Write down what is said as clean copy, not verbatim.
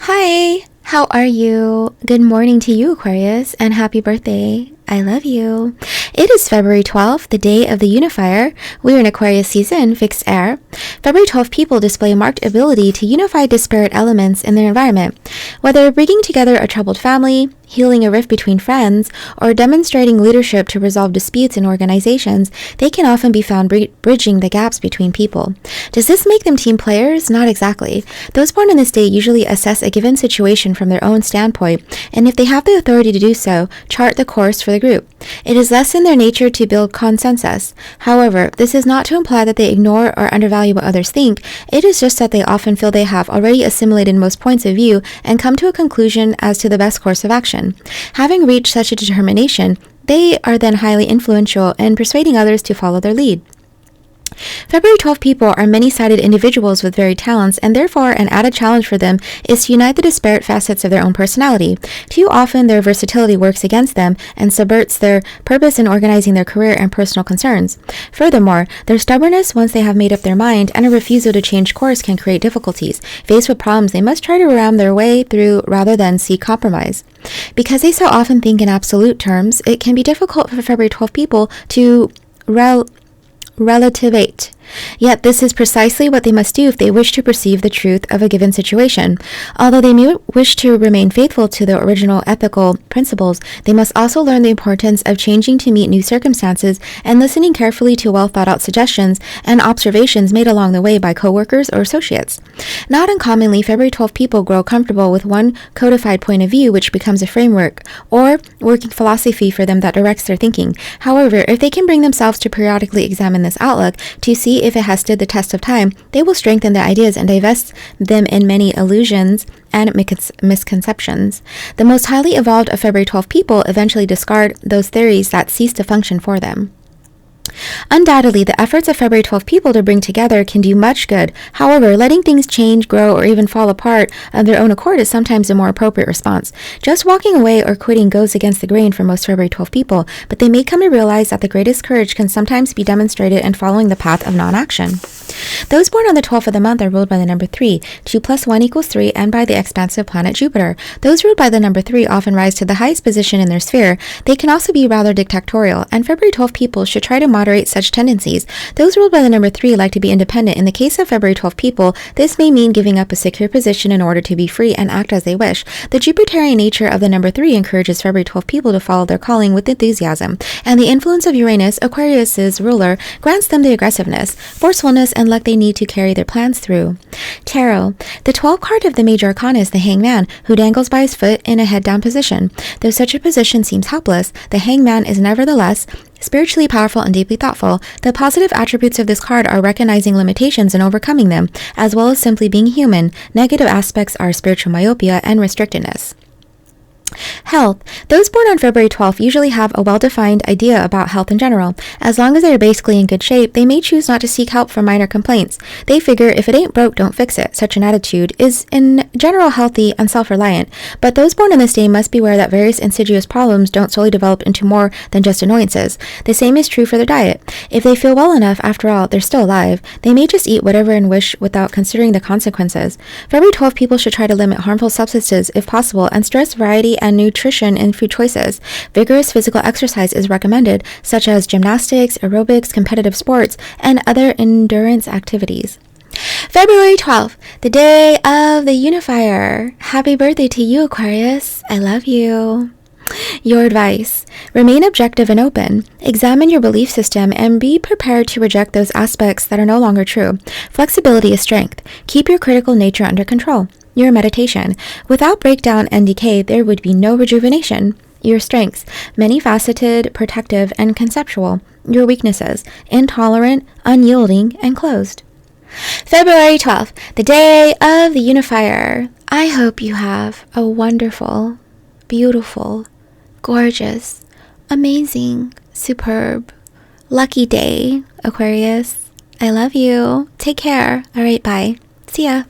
Hi, how are you? Good morning to you, Aquarius, and happy birthday. I love you. It is February 12th, the day of the Unifier. We're in Aquarius season, fixed air. February 12th people display a marked ability to unify disparate elements in their environment. Whether bringing together a troubled family, healing a rift between friends, or demonstrating leadership to resolve disputes in organizations, they can often be found bridging the gaps between people. Does this make them team players? Not exactly. Those born in this day usually assess a given situation from their own standpoint, and if they have the authority to do so, chart the course for the group. It is less in their nature to build consensus. However, this is not to imply that they ignore or undervalue what others think. It is just that they often feel they have already assimilated most points of view and come to a conclusion as to the best course of action. Having reached such a determination, they are then highly influential in persuading others to follow their lead. February 12 people are many-sided individuals with varied talents, and therefore an added challenge for them is to unite the disparate facets of their own personality. Too often their versatility works against them and subverts their purpose in organizing their career and personal concerns. Furthermore, their stubbornness once they have made up their mind and a refusal to change course can create difficulties. Faced with problems, they must try to ram their way through rather than seek compromise. Because they so often think in absolute terms, it can be difficult for February 12 people to relativate. Yet this is precisely what they must do if they wish to perceive the truth of a given situation. Although they may wish to remain faithful to the original ethical principles, they must also learn the importance of changing to meet new circumstances and listening carefully to well-thought-out suggestions and observations made along the way by coworkers or associates. Not uncommonly, February 12 people grow comfortable with one codified point of view which becomes a framework or working philosophy for them that directs their thinking. However, if they can bring themselves to periodically examine this outlook to see if it has stood the test of time, they will strengthen their ideas and divest them in many illusions and misconceptions. The most highly evolved of February 12 people eventually discard those theories that cease to function for them. Undoubtedly, the efforts of February 12 people to bring together can do much good. However, letting things change, grow, or even fall apart of their own accord is sometimes a more appropriate response. Just walking away or quitting goes against the grain for most February 12 people, but they may come to realize that the greatest courage can sometimes be demonstrated in following the path of non-action. Those born on the 12th of the month are ruled by the number 3. 2 plus 1 equals 3, and by the expansive planet Jupiter. Those ruled by the number 3 often rise to the highest position in their sphere. They can also be rather dictatorial, and February 12 people should try to moderate such tendencies. Those ruled by the number 3 like to be independent. In the case of February 12 people, this may mean giving up a secure position in order to be free and act as they wish. The Jupiterian nature of the number 3 encourages February 12 people to follow their calling with enthusiasm, and the influence of Uranus, Aquarius's ruler, grants them the aggressiveness, forcefulness, and luck they need to carry their plans through. Tarot. The 12th card of the major arcana is the hangman, who dangles by his foot in a head-down position. Though such a position seems helpless, the hangman is nevertheless spiritually powerful and deeply thoughtful. The positive attributes of this card are recognizing limitations and overcoming them, as well as simply being human. Negative aspects are spiritual myopia and restrictedness. Health. Those born on February 12th usually have a well-defined idea about health in general. As long as they are basically in good shape, they may choose not to seek help for minor complaints. They figure if it ain't broke, don't fix it. Such an attitude is in general healthy and self-reliant, but those born on this day must beware that various insidious problems don't slowly develop into more than just annoyances. The same is true for their diet. If they feel well enough, after all, they're still alive, they may just eat whatever and wish without considering the consequences. February 12 people should try to limit harmful substances if possible and stress variety and nutrition in food choices. Vigorous physical exercise is recommended, such as gymnastics, aerobics, competitive sports, and other endurance activities. February 12th, the day of the Unifier. Happy birthday to you, Aquarius. I love you. Your advice. Remain objective and open. Examine your belief system and be prepared to reject those aspects that are no longer true. Flexibility is strength. Keep your critical nature under control. Your meditation. Without breakdown and decay, there would be no rejuvenation. Your strengths. Many-faceted, protective, and conceptual. Your weaknesses. Intolerant, unyielding, and closed. February 12th, the day of the Unifier. I hope you have a wonderful, beautiful, gorgeous, amazing, superb, lucky day, Aquarius. I love you. Take care. All right, bye. See ya.